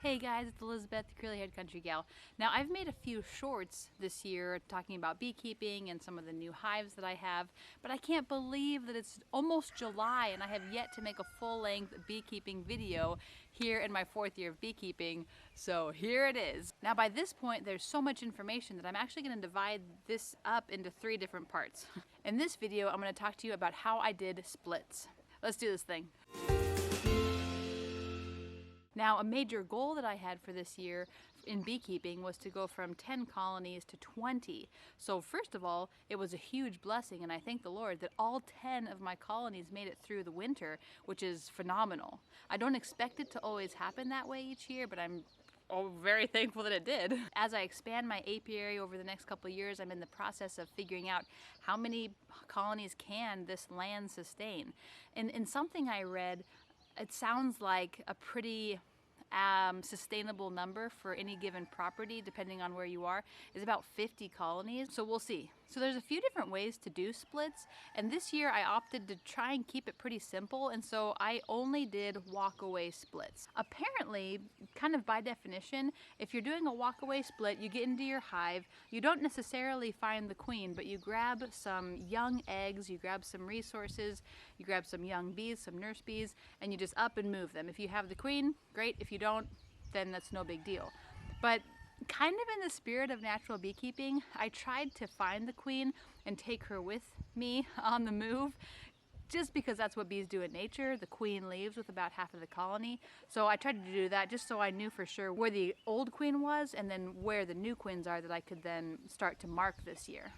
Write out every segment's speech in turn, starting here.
Hey guys, it's Elizabeth, the curly haired country gal. Now I've made a few shorts this year talking about beekeeping and some of the new hives that I have, but I can't believe that it's almost July and I have yet to make a full-length beekeeping video here in my 4th year of beekeeping, so here it is. Now by this point there's so much information that I'm actually going to divide this up into 3 different parts. In this video I'm going to talk to you about how I did splits. Let's do this thing. Now, a major goal that I had for this year in beekeeping was to go from 10 colonies to 20. So first of all, it was a huge blessing, and I thank the Lord that all 10 of my colonies made it through the winter, which is phenomenal. I don't expect it to always happen that way each year, but I'm very thankful that it did. As I expand my apiary over the next couple of years, I'm in the process of figuring out how many colonies can this land sustain. And in something I read, it sounds like a pretty sustainable number for any given property, depending on where you are, is about 50 colonies. So we'll see. So there's a few different ways to do splits, and this year I opted to try and keep it pretty simple, and so I only did walkaway splits. Apparently, kind of by definition, if you're doing a walkaway split, you get into your hive, you don't necessarily find the queen, but you grab some young eggs, you grab some resources, you grab some young bees, some nurse bees, and you just up and move them. If you have the queen, great. If you don't, then that's no big deal. But kind of in the spirit of natural beekeeping, I tried to find the queen and take her with me on the move, just because that's what bees do in nature. The queen leaves with about half of the colony. So I tried to do that just so I knew for sure where the old queen was and then where the new queens are that I could then start to mark this year.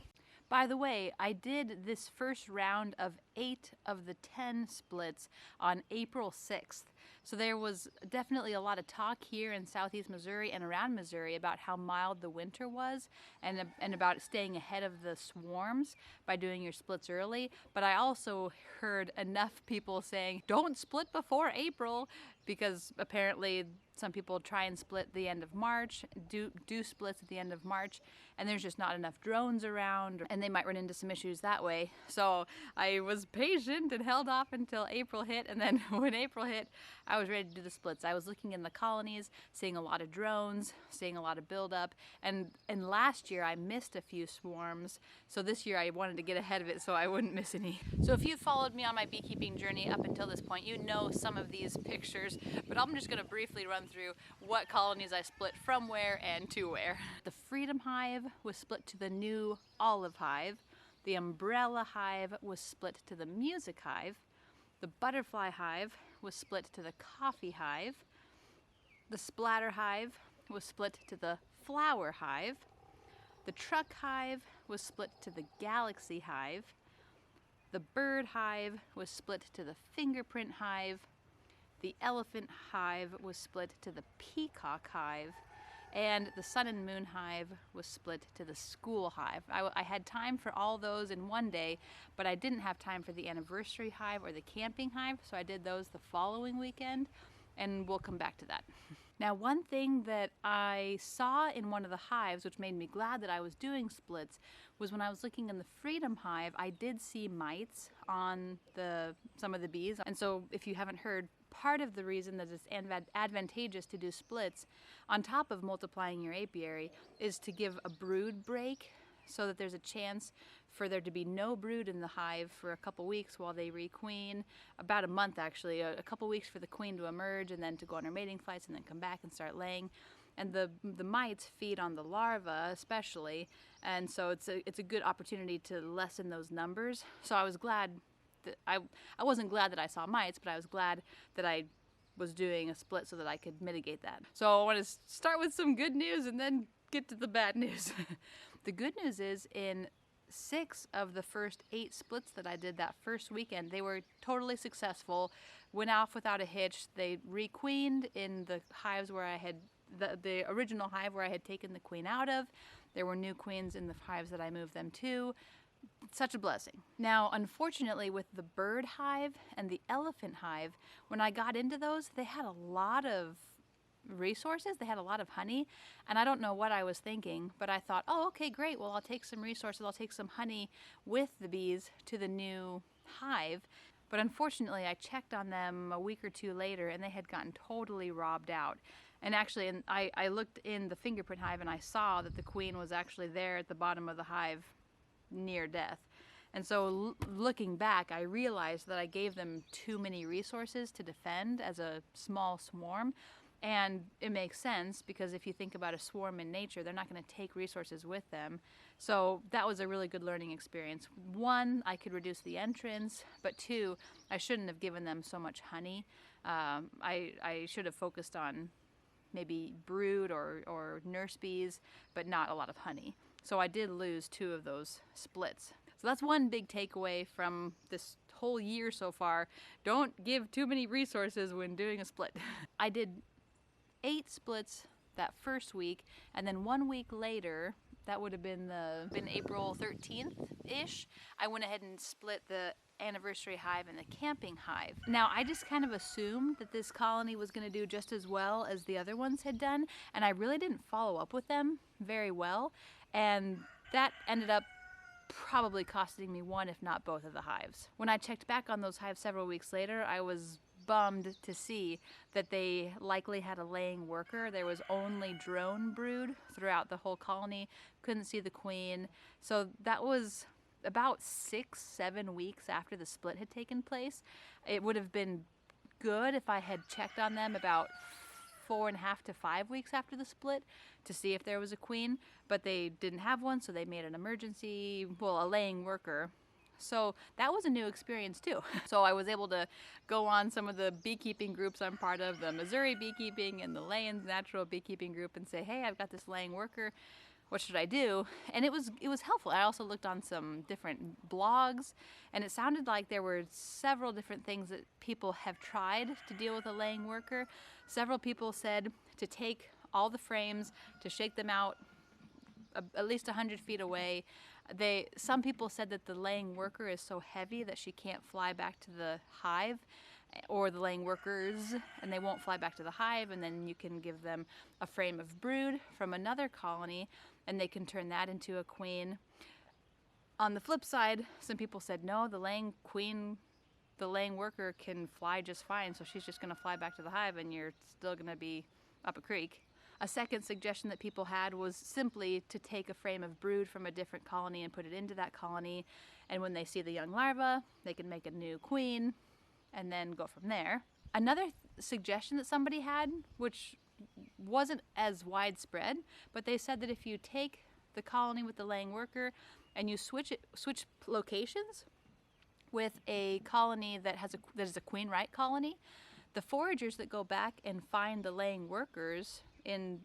By the way, I did this first round of 8 of the 10 splits on April 6th. So there was definitely a lot of talk here in southeast Missouri and around Missouri about how mild the winter was and about staying ahead of the swarms by doing your splits early. But I also heard enough people saying, don't split before April, because apparently some people try and split the end of March, do splits at the end of March, and there's just not enough drones around, and they might run into some issues that way. So I was patient and held off until April hit, and then when April hit, I was ready to do the splits. I was looking in the colonies, seeing a lot of drones, seeing a lot of buildup, and last year I missed a few swarms, so this year I wanted to get ahead of it so I wouldn't miss any. So if you've followed me on my beekeeping journey up until this point, you know some of these pictures, but I'm just going to briefly run through what colonies I split from where and to where. The Freedom Hive was split to the new Olive Hive. The Umbrella Hive was split to the Music Hive. The Butterfly Hive was split to the Coffee Hive. The Splatter Hive was split to the Flower Hive. The Truck Hive was split to the Galaxy Hive. The Bird Hive was split to the Fingerprint Hive. The Elephant Hive was split to the Peacock Hive, and the Sun and Moon Hive was split to the School Hive. I had time for all those in one day, but I didn't have time for the Anniversary Hive or the Camping Hive, so I did those the following weekend, and we'll come back to that. Now, one thing that I saw in one of the hives, which made me glad that I was doing splits, was when I was looking in the Freedom Hive, I did see mites on some of the bees. And so if you haven't heard, part of the reason that it's advantageous to do splits on top of multiplying your apiary is to give a brood break, so that there's a chance for there to be no brood in the hive for a couple weeks while they requeen. About a month actually, a couple weeks for the queen to emerge and then to go on her mating flights and then come back and start laying. And the mites feed on the larvae especially, and so it's a good opportunity to lessen those numbers. So I was glad that I wasn't glad that I saw mites, but I was glad that I was doing a split so that I could mitigate that. So I want to start with some good news and then get to the bad news. The good news is in 6 of the first 8 splits that I did that first weekend, they were totally successful, went off without a hitch. They requeened in the hives where I had the original hive where I had taken the queen out of. There were new queens in the hives that I moved them to. Such a blessing. Now, unfortunately, with the Bird Hive and the Elephant Hive, when I got into those, they had a lot of resources, they had a lot of honey, and I don't know what I was thinking, but I thought, oh, okay, great, well, I'll take some resources, I'll take some honey with the bees to the new hive. But unfortunately, I checked on them a week or two later and they had gotten totally robbed out. And actually, I looked in the fingerprint hive and I saw that the queen was actually there at the bottom of the hive near death. And so looking back, I realized that I gave them too many resources to defend as a small swarm. And it makes sense because if you think about a swarm in nature, they're not going to take resources with them. So that was a really good learning experience. One, I could reduce the entrance, but two, I shouldn't have given them so much honey. I should have focused on maybe brood or nurse bees, but not a lot of honey. So I did lose 2 of those splits. So that's one big takeaway from this whole year so far. Don't give too many resources when doing a split. I did 8 splits that first week, and then 1 week later, that would have been April 13th-ish, I went ahead and split the anniversary hive and the camping hive. Now, I just kind of assumed that this colony was going to do just as well as the other ones had done, and I really didn't follow up with them very well, and that ended up probably costing me 1, if not both of the hives. When I checked back on those hives several weeks later, I was bummed to see that they likely had a laying worker. There was only drone brood throughout the whole colony. Couldn't see the queen. So that was about 6-7 weeks after the split had taken place. It would have been good if I had checked on them about 4.5 to 5 weeks after the split to see if there was a queen, but they didn't have one, so they made an emergency, a laying worker. So that was a new experience too. So I was able to go on some of the beekeeping groups I'm part of, the Missouri Beekeeping and the Layens Natural Beekeeping Group, and say, hey, I've got this laying worker. What should I do? And it was helpful. I also looked on some different blogs, and it sounded like there were several different things that people have tried to deal with a laying worker. Several people said to take all the frames, to shake them out at least 100 feet away. Some people said that the laying worker is so heavy that she can't fly back to the hive, or the laying workers, and they won't fly back to the hive, and then you can give them a frame of brood from another colony, and they can turn that into a queen. On the flip side, some people said, no, the laying worker can fly just fine, so she's just going to fly back to the hive, and you're still going to be up a creek. A second suggestion that people had was simply to take a frame of brood from a different colony and put it into that colony, and when they see the young larva, they can make a new queen and then go from there. Another suggestion that somebody had, which wasn't as widespread, but they said that if you take the colony with the laying worker and you switch locations with a colony that is a queen right colony, the foragers that go back and find the laying workers in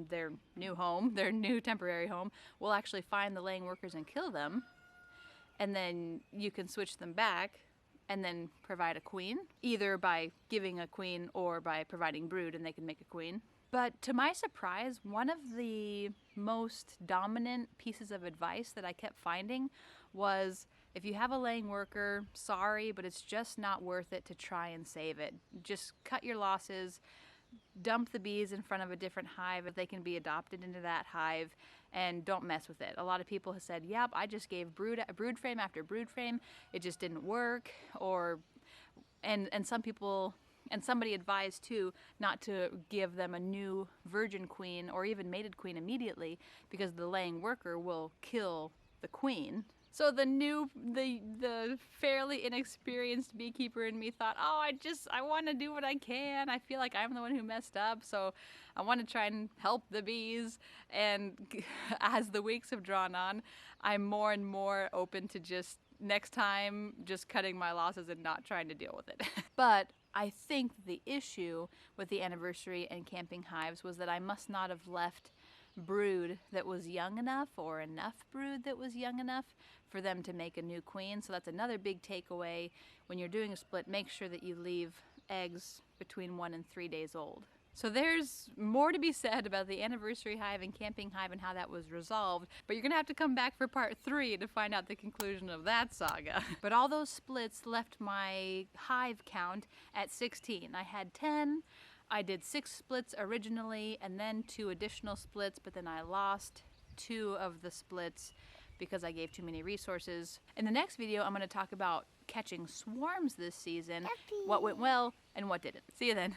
their new home, their new temporary home, will actually find the laying workers and kill them, and then you can switch them back and then provide a queen, either by giving a queen or by providing brood, and they can make a queen. But to my surprise, one of the most dominant pieces of advice that I kept finding was, if you have a laying worker, sorry, but it's just not worth it to try and save it. Just cut your losses, dump the bees in front of a different hive if they can be adopted into that hive, and don't mess with it. A lot of people have said, yep, I just gave brood frame after brood frame, it just didn't work, and somebody advised too not to give them a new virgin queen or even mated queen immediately, because the laying worker will kill the queen. So the fairly inexperienced beekeeper in me thought, oh, I want to do what I can. I feel like I'm the one who messed up, so I want to try and help the bees. And as the weeks have drawn on, I'm more and more open to just next time just cutting my losses and not trying to deal with it. But I think the issue with the anniversary and camping hives was that I must not have left brood that was young enough, or enough brood that was young enough for them to make a new queen. So that's another big takeaway. When you're doing a split, make sure that you leave eggs between 1 and 3 days old. So there's more to be said about the anniversary hive and camping hive and how that was resolved, but you're gonna have to come back for part 3 to find out the conclusion of that saga. But all those splits left my hive count at 16. I had 10. I did 6 splits originally, and then 2 additional splits, but then I lost 2 of the splits because I gave too many resources. In the next video, I'm going to talk about catching swarms this season, what went well and what didn't. See you then.